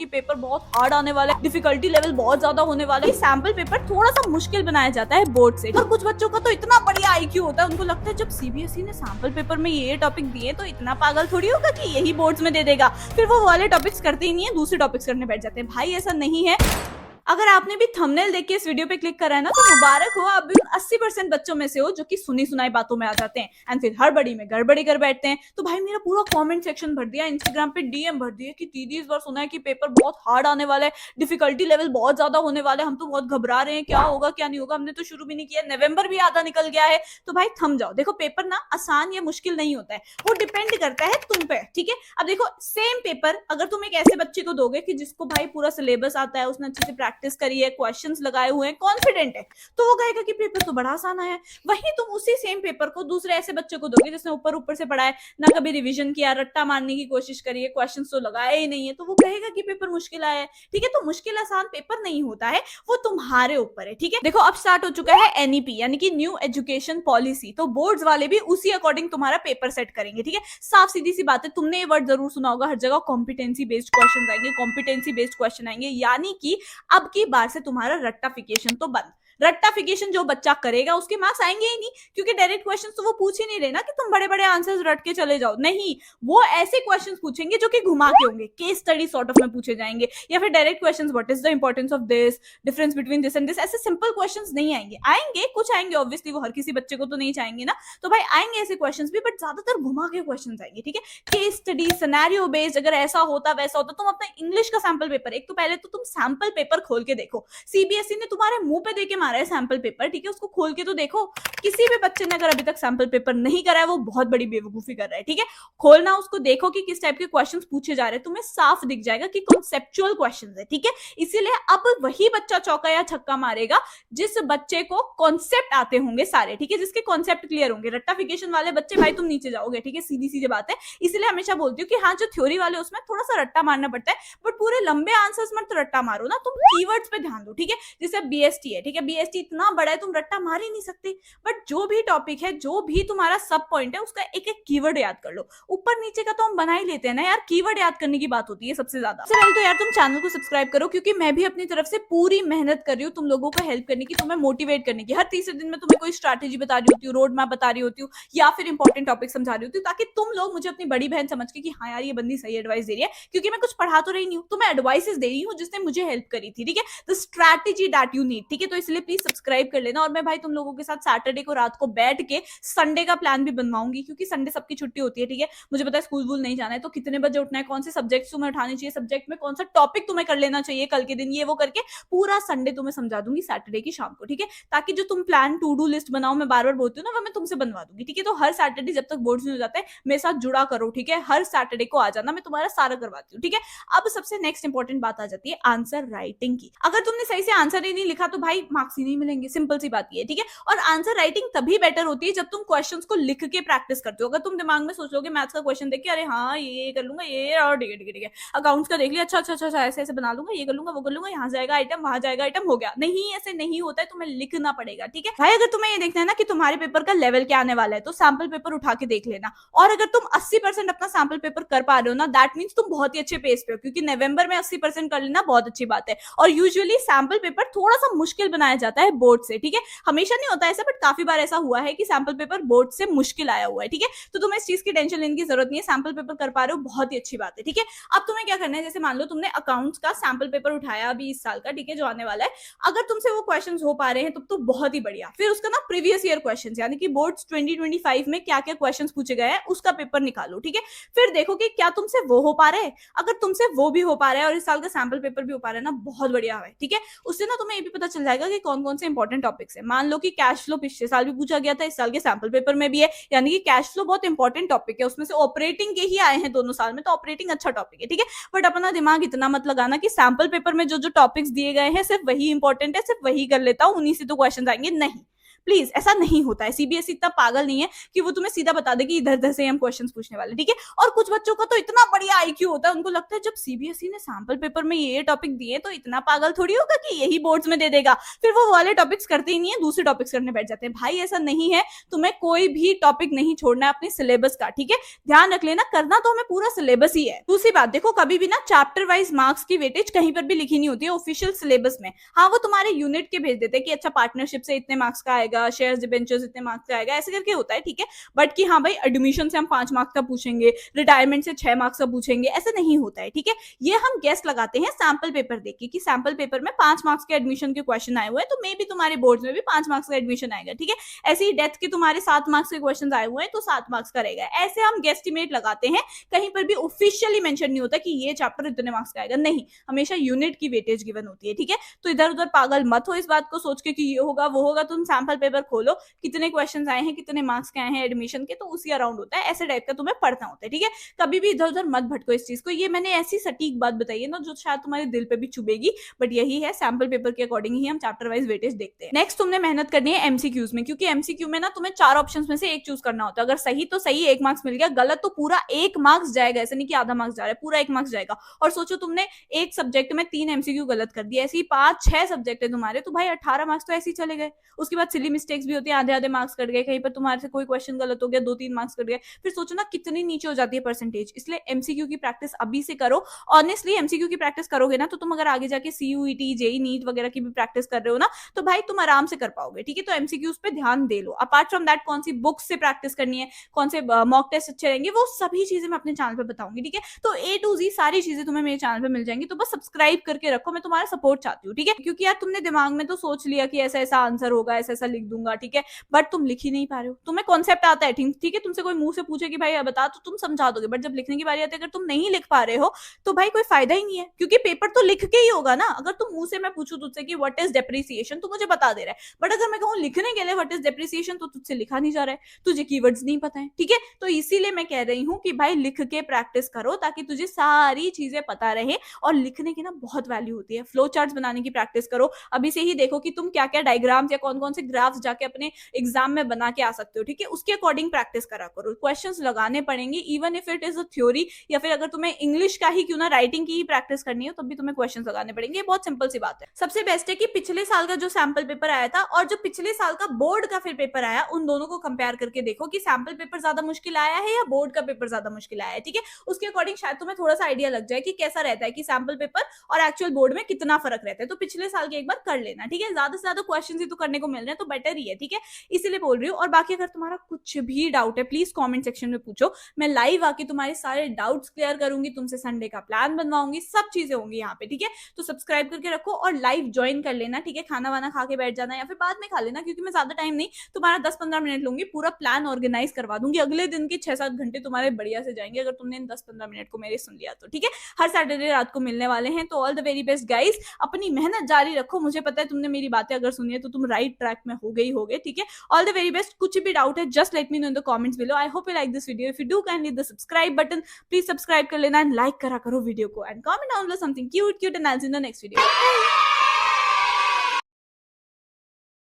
कि पेपर बहुत हार्ड आने वाला है, डिफिकल्टी लेवल बहुत ज्यादा होने वाला है। सैंपल पेपर थोड़ा सा मुश्किल बनाया जाता है बोर्ड से। और कुछ बच्चों का तो इतना बढ़िया आईक्यू होता है, उनको लगता है जब सीबीएसई ने सैंपल पेपर में ये टॉपिक दिए तो इतना पागल थोड़ी होगा कि यही बोर्ड्स में दे देगा। फिर वो वाले टॉपिक्स करते ही नहीं है, दूसरे टॉपिक्स करने बैठ जाते हैं। भाई ऐसा नहीं है। अगर आपने भी थंबनेल देख के इस वीडियो पे क्लिक करा है ना, तो मुबारक हो, आप भी 80% बच्चों में से हो जो कि सुनी सुनाई बातों में आ जाते हैं एंड फिर हड़बड़ी में गड़बड़ी कर बैठते हैं। तो भाई मेरा पूरा कमेंट सेक्शन भर दिया, इंस्टाग्राम पे डीएम भर दिया कि दीदी इस बार सुना है कि पेपर बहुत हार्ड आने वाला है, डिफिकल्टी लेवल बहुत ज्यादा होने वाला है, हम तो बहुत घबरा रहे हैं, क्या होगा क्या नहीं होगा, हमने तो शुरू भी नहीं किया, नवंबर भी आधा निकल गया है। तो भाई थम जाओ। देखो पेपर ना आसान या मुश्किल नहीं होता है, वो डिपेंड करता है तुम पे। ठीक है, अब देखो सेम पेपर अगर तुम एक ऐसे बच्चे को दोगे कि जिसको भाई पूरा सिलेबस आता है, उसने अच्छे से प्रैक्टिस करी है, क्वेश्चंस लगाए हुए हैं, कॉन्फिडेंट है, तो वो कहेगा कि पेपर तो बड़ा आसान आया है। वहीं तुम उसी सेम पेपर को दूसरे ऐसे बच्चे को दोगे जिसने ऊपर ऊपर से पढ़ा है, ना कभी रिवीजन किया, रट्टा मारने की कोशिश करी है, क्वेश्चंस तो लगाए ही नहीं है, तो वो कहेगा कि पेपर मुश्किल आया है। ठीक है, तो मुश्किल आसान पेपर नहीं होता है, वो तुम्हारे ऊपर है। ठीक है, देखो अब स्टार्ट हो चुका है एनईपी यानी कि न्यू एजुकेशन पॉलिसी, तो बोर्ड्स वाले भी उसी अकॉर्डिंग तुम्हारा पेपर सेट करेंगे। ठीक है, साफ सीधी सी बात है, तुमने ये वर्ड जरूर सुना होगा, हर जगह कॉम्पिटेंसी बेस्ड क्वेश्चन आएंगे, कॉम्पिटेंसी बेस्ड क्वेश्चन आएंगे, यानी कि अब की बार से तुम्हारा रट्टाफिकेशन तो बंद। रट्टाफिकेशन जो बच्चा करेगा उसके मार्क्स आएंगे ही नहीं, क्योंकि डायरेक्ट क्वेश्चंस तो वो पूछ ही नहीं रहे ना कि तुम बड़े बड़े आंसर्स रट के चले जाओ। नहीं, वो ऐसे क्वेश्चंस पूछेंगे जो कि घुमा के होंगे, केस स्टडी सॉर्ट ऑफ में पूछे जाएंगे, या फिर direct questions, what is the importance of this, difference between this and this, ऐसे सिंपल क्वेश्चंस नहीं आएंगे। आएंगे कुछ आएंगे, ऑब्वियसली वो हर किसी बच्चे को तो नहीं चाहेंगे ना, तो भाई आएंगे ऐसे क्वेश्चंस भी, बट ज्यादातर घुमा के क्वेश्चंस आएंगे। ठीक है, केस स्टडी, सिनेरियो बेस्ड, अगर ऐसा होता वैसा होता। तुम अपना इंग्लिश का सैंपल पेपर, एक तो पहले तो तुम सैंपल पेपर खोल के देखो, सीबीएसई ने तुम्हारे मुंह पे देके मारा है सैंपल पेपर। ठीक है, उसको खोल के तो देखो। किसी भी बच्चे ने अगर अभी तक सैंपल पेपर नहीं करा है, वो बहुत बड़ी बेवकूफी कर रहा है। ठीक है, खोलना, उसको देखो कि किस टाइप के क्वेश्चंस पूछे जा रहे हैं, तुम्हें साफ दिख जाएगा कि कॉन्सेप्चुअल क्वेश्चंस है। ठीक है, इसीलिए अब वही बच्चा चौका या छक्का मारेगा जिस बच्चे को कॉन्सेप्ट आते होंगे सारे। ठीक है, जिसके कॉन्सेप्ट क्लियर होंगे। रट्टाफिकेशन वाले बच्चे भाई तुम नीचे जाओगे। ठीक है, सीधी सीधी बात है। इसलिए हमेशा बोलती हूँ कि हाँ, जो थ्योरी वाले उसमें थोड़ा सा रट्टा मारना पड़ता है, बट पूरे लंबे आंसर्स मत रट्टा मारो ना, तुम कीवर्ड्स पे ध्यान दो। ठीक है, जैसे बीएसटी है, ठीक है, बीएसटी इतना बड़ा है, तुम रट्टा मार ही नहीं सकते, बट जो भी टॉपिक है, जो भी तुम्हारा सब पॉइंट है, उसका एक एक कीवर्ड याद कर लो। ऊपर नीचे का तो हम बना ही लेते हैं ना यार, कीवर्ड याद करने की बात होती है सबसे ज्यादा। सबसे पहले तो यार तुम चैनल को सब्सक्राइब करो, क्योंकि मैं भी अपनी तरफ से पूरी मेहनत कर रही हूँ तुम लोगों को हेल्प करने की, तुम्हें मोटिवेट करने की। हर तीसरे दिन में तुम्हें कोई स्ट्रैटेजी बता रही होती हूँ, रोड मैप बता रही होती हूँ, या फिर इंपॉर्टेंट टॉपिक समझा रही होती हूँ, ताकि तुम लोग मुझे अपनी बड़ी बहन समझ के कि हाँ यार ये बंदी सही एडवाइस दे रही है, क्योंकि मैं कुछ पढ़ा तो रही नहीं हूँ, तो मैं एडवाइसेस दे रही हूँ जिसने मुझे हेल्प करी थी। ठीक है, the strategy that you need. ठीक है, तो इसलिए प्लीज सब्सक्राइब कर लेना। और मैं भाई तुम लोगों के साथ सैटरडे को रात को बैठ के संडे का प्लान भी बनवाऊंगी, क्योंकि संडे सबकी छुट्टी होती है। ठीक है, मुझे पता है स्कूल वूल नहीं जाना है, तो कितने बजे उठना है, कौन से सब्जेक्ट तुम्हें उठाने चाहिए, सब्जेक्ट में कौन सा टॉपिक तुम्हें कर लेना चाहिए कल के दिन, ये वो करके पूरा संडे तुम्हें समझा दूंगी सैटरडे की शाम को। ठीक है, ताकि जो तुम प्लान टू डू लिस्ट बनाओ, मैं बार बार बोलती हूँ ना, वो मैं तुमसे बनवा दूंगी। ठीक है, तो हर सैटरडे जब तक बोर्ड नहीं हो जाते मेरे साथ जुड़ा करो। ठीक है, हर सैटरडे को आ जाना, मैं तुम्हारा सारा करवाती हूँ। ठीक है, अब सबसे नेक्स्ट इंपॉर्टेंट बात आ जाती है आंसर राइटिंग की। अगर तुमने सही से आंसर ही नहीं लिखा तो भाई मार्क्स ही नहीं मिलेंगे, सिंपल सी बात ये है। ठीक है, और आंसर राइटिंग तभी बेटर होती है जब तुम क्वेश्चंस को लिख के प्रैक्टिस करते हो। अगर तुम दिमाग में सोच लोगे मैथ्स का क्वेश्चन देख के, अरे हाँ ये कर लूंगा, ये और ठीक है ठीक है ठीक है, अकाउंट्स का देख लिया, अच्छा अच्छा अच्छा ऐसे ऐसे बना लूंगा, ये कर लूंगा वो कर लूंगा, यहाँ जाएगा आइटम वहां जाएगा आइटम, हो गया। नहीं, ऐसे नहीं होता है, तुम्हें लिखना पड़ेगा। ठीक है भाई, अगर तुम्हें ये देखना है ना कि तुम्हारे पेपर का लेवल क्या आने वाला है, तो सैंपल पेपर उठा के देख लेना। और अगर तुम 80% अपना सैंपल पेपर कर पा रहे हो ना, दैट मीन्स तुम बहुत ही अच्छे पेस पे हो, क्योंकि नवंबर में 80% कर लेना बहुत अच्छी बात है। और यूजुअली सैंपल पेपर थोड़ा सा मुश्किल बनाया जाता है बोर्ड से। ठीक है, हमेशा नहीं होता ऐसा, बट काफी बार ऐसा हुआ है कि सैंपल पेपर बोर्ड से मुश्किल आया हुआ है। ठीक है, तो तुम्हें इस चीज की टेंशन लेने की जरूरत नहीं है, सैंपल पेपर कर पा रहे हो, बहुत ही अच्छी बात है। ठीक है, अब तुम्हें क्या करना है, जैसे मान लो तुमने अकाउंट्स का सैंपल पेपर उठाया अभी इस साल का, ठीक है, जो आने वाला है, अगर तुमसे वो क्वेश्चन हो पा रहे हैं तो बहुत ही बढ़िया। फिर उसका ना प्रीवियस ईयर क्वेश्चन, यानी कि बोर्ड्स 2025 में क्या क्या क्वेश्चन पूछे गए हैं उसका पेपर निकालो। ठीक है, फिर देखो कि क्या तुमसे वो हो पा रहे हैं। अगर तुमसे वो भी हो पा रहा है और इस साल का सैंपल पेपर भी हो पा रहा है ना, बहुत बढ़िया है। ठीक है, उससे ना तुम्हें ये भी पता चल जाएगा कि कौन कौन से इंपॉर्टेंट टॉपिक्स है। मान लो कि कैश फ्लो पिछले साल भी पूछा गया था, इस साल के सैंपल पेपर में भी है, यानी कि कैश फ्लो बहुत इंपॉर्टेंट टॉपिक है, उसमें से ऑपरेटिंग के ही आए हैं दोनों साल में, तो ऑपरेटिंग अच्छा टॉपिक है। ठीक है, बट अपना दिमाग इतना मत लगाना कि सैंपल पेपर में जो जो टॉपिक्स दिए गए हैं सिर्फ वही इंपॉर्टेंट है, सिर्फ वही कर लेता हूँ, उन्हीं से तो क्वेश्चन आएंगे। नहीं, प्लीज ऐसा नहीं होता है। सीबीएसई इतना पागल नहीं है कि वो तुम्हें सीधा बता दे कि इधर इधर से हम क्वेश्चन पूछने वाले, ठीक है। और कुछ बच्चों का तो इतना बढ़िया आईक्यू होता है, उनको लगता है जब सीबीएसई ने सैंपल पेपर में ये टॉपिक दिए तो इतना पागल थोड़ी होगा कि यही बोर्ड्स में दे देगा, फिर वो वाले टॉपिक्स करते ही नहीं है, दूसरे टॉपिक्स करने बैठ जाते हैं। भाई ऐसा नहीं है, तुम्हें कोई भी टॉपिक नहीं छोड़ना है अपने सिलेबस का, ठीक है। ध्यान रख लेना, करना तो हमें पूरा सिलेबस ही है। दूसरी बात देखो, कभी भी ना चैप्टर वाइज मार्क्स की वेटेज कहीं पर भी लिखी नहीं होती है ऑफिशियल सिलेबस में। हाँ, वो तुम्हारे यूनिट के भेज देते हैं कि अच्छा पार्टनरशिप से इतने मार्क्स का आएगा, शेयर्स डिबेंचर्स इतने मार्क्स का आएगा, ऐसे करके होता है, ठीक है। बट कि हाँ भाई एडमिशन से हम 5 मार्क्स का पूछेंगे, रिटायरमेंट से 6 मार्क्स का पूछेंगे, ऐसा नहीं होता है, ठीक है। ये हम गेस लगाते हैं सैंपल पेपर देख के कि सैंपल पेपर में 5 मार्क्स के एडमिशन के क्वेश्चन आए हुए हैं, तो मे भी तुम्हारे बोर्ड में भी 5 मार्क्स का एडमिशन आएगा, ठीक है। ऐसे ही डेथ के तुम्हारे 7 मार्क्स के क्वेश्चन आए हुए हैं तो 7 मार्क्स का रहेगा। ऐसे हम गेस्टिमेट लगाते हैं, कहीं पर भी ऑफिशियली मेंशन नहीं होता कि ये चैप्टर इतने मार्क्स का आएगा, नहीं, हमेशा यूनिट की वेटेज गिवन होती है, ठीक है। तो इधर उधर पागल मत हो इस बात को सोच के कि ये होगा वो होगा। तुम सैंपल पेपर खोलो, कितने क्वेश्चन आए हैं, कितने मार्क्स के आए हैं एडमिशन के, तो उसी अराउंड होता है, ऐसे टाइप का तुम्हें पढ़ना होता है, ठीक है। कभी भी इधर उधर मत भटको इस चीज को। ये मैंने ऐसी सटीक बात बताई है ना जो शायद तुम्हारे दिल पे भी चुभेगी, बट यही है, सैंपल पेपर के अकॉर्डिंग ही हम चैप्टर वाइज वेटेज देखते हैं। नेक्स्ट तुमने मेहनत करनी है एमसीक्यूज में, क्योंकि एमसीक्यू में ना तुम्हें 4 ऑप्शंस में से एक चूज करना होता है। अगर सही तो सही 1 मार्क्स मिल गया, गलत तो पूरा 1 मार्क्स जाएगा, ऐसा नहीं कि आधा मार्क्स जा रहा है, पूरा 1 मार्क्स जाएगा। और सोचो तुमने एक सब्जेक्ट में 3 एमसीक्यू गलत कर दिया, ऐसे ही 5-6 सब्जेक्ट है तुम्हारे, तो भाई 18 मार्क्स तो ऐसे ही चले गए। उसके बाद सिली मिस्टेक्स भी होती है, आधे आधे मार्क्स कट गए, कहीं पर तुम्हारे से कोई क्वेश्चन गलत हो गया, 2-3 मार्क्स कट गए, फिर सोचो ना कितनी नीचे हो जाती है परसेंटेज। इसलिए एमसीक्यू की प्रैक्टिस अभी से करो। ऑनेस्टली एमसीक्यू की प्रैक्टिस करोगे ना तो तुम अगर आगे जाके सीयूईटी जेई नीट वगैरह की भी प्रैक्टिस कर रहे हो ना तो भाई तुम आराम से कर पाओगे, ठीक है। तो एमसीक्यूज पे ध्यान दे लो। अपार्ट फ्रॉम दैट कौन सी बुक्स से प्रैक्टिस करनी है, कौन से मॉक टेस्ट अच्छे रहेंगे, वो सभी चीजें मैं अपने चैनल पे बताऊंगी, ठीक है। तो ए टू जी सारी चीजें तुम्हें मेरे चैनल पे मिल जाएंगी, तो बस सब्सक्राइब करके रखो, मैं तुम्हारा सपोर्ट चाहती हूँ, ठीक है। क्योंकि यार तुमने दिमाग में तो सोच लिया कि ऐसा ऐसा आंसर होगा, ऐसा ऐसा लिख दूंगा, ठीक है, बट तुम लिख ही नहीं पा रहे हो। तुम्हें कॉन्सेप्ट आता है, ठीक है, तुमसे कोई मुंह से पूछे कि भाई बता, तो तुम समझा दोगे, बट जब लिखने की बारी आती है अगर तुम नहीं लिख पा रहे हो तो भाई कोई फायदा ही नहीं है, क्योंकि पेपर तो लिख के ही होगा ना। अगर तुम मुंह से मैं पूछूं तुझसे कि व्हाट इज डेप्रिसिएशन, तो मुझे बता दे रहा है, बट अगर मैं कहूं लिखने के लिए व्हाट इज डेप्रिसिएशन तो तुझसे लिखा नहीं जा रहा है, तुझे कीवर्ड्स नहीं पता है, ठीक है। तो इसीलिए मैं कह रही हूं कि भाई लिख के प्रैक्टिस करो ताकि तुझे सारी चीजें पता रहे। और लिखने की ना बहुत वैल्यू होती है। फ्लो चार्ट्स बनाने की प्रैक्टिस करो, अभी से ही देखो कि तुम क्या क्या डायग्राम्स या कौन कौन से ग्राफ्स जाके अपने एग्जाम में बना के आ सकते हो, ठीक है। उसके अकॉर्डिंग प्रैक्टिस करा करो, क्वेश्चंस लगाने पड़ेंगे, even if it is a theory, या फिर अगर तुम्हें इंग्लिश का ही क्यों ना राइटिंग की ही प्रैक्टिस करनी है, तब भी तुम्हें क्वेश्चंस लगाने पड़ेंगे। बहुत सिंपल सी बात है। सबसे बेस्ट है कि पिछले साल का जो सैंपल पेपर आया था और जो पिछले साल का बोर्ड का फिर पेपर आया, उन दोनों को कंपेयर करके देखो कि सैंपल पेपर ज्यादा मुश्किल आया है या बोर्ड का पेपर ज्यादा मुश्किल आया है, ठीक है। उसके अकॉर्डिंग शायद तुम्हें थोड़ा सा आइडिया लग जाए कि कैसा रहता है कि सैंपल पेपर और एक्चुअल बोर्ड में कितना फर्क रहता है। तो पिछले साल के एक बार कर लेना, ठीक है। ज्यादा से ज्यादा क्वेश्चन ही तो करने को मिल रहे हैं तो बेटर ही है, ठीक है। इसीलिए बोल रही हूँ। और बाकी अगर तुम्हारा कुछ भी डाउट है प्लीज कॉमेंट सेक्शन में पूछो, मैं लाइव आके तुम्हारे सारे डाउट्स क्लियर करूंगी, तुमसे संडे का प्लान बनवाऊंगी, सब चीजें होंगी यहाँ पे, ठीक है। तो सब्सक्राइब करके रखो और लाइव ज्वाइन कर लेना, ठीक है। खाना वाना खा के बैठ जाना या फिर बाद में खा लेना, क्योंकि मैं ज्यादा टाइम नहीं, तुम्हारा 10-15 मिनट लूंगी, पूरा प्लान ऑर्गेनाइज करवा दूंगी। अगले दिन के 6-7 घंटे तुम्हारे बढ़िया से जाएंगे अगर तुमने इन 10-15 मिनट को मेरे सुन लिया तो, ठीक है। हर सैटरडे रात को मिलने वाले हैं। तो all the very best guys, अपनी मेहनत जारी रखो। मुझे पता है तुमने मेरी बातें अगर सुनी है तो तुम राइट ट्रैक में हो गई होगे, ठीक है। All the very best. कुछ भी डाउट है just let me know in the comments below. I hope you like this video. If you do kindly the subscribe button, please subscribe कर लेना एंड लाइक करा करो वीडियो को, and comment down below something cute and I will see you in the next video.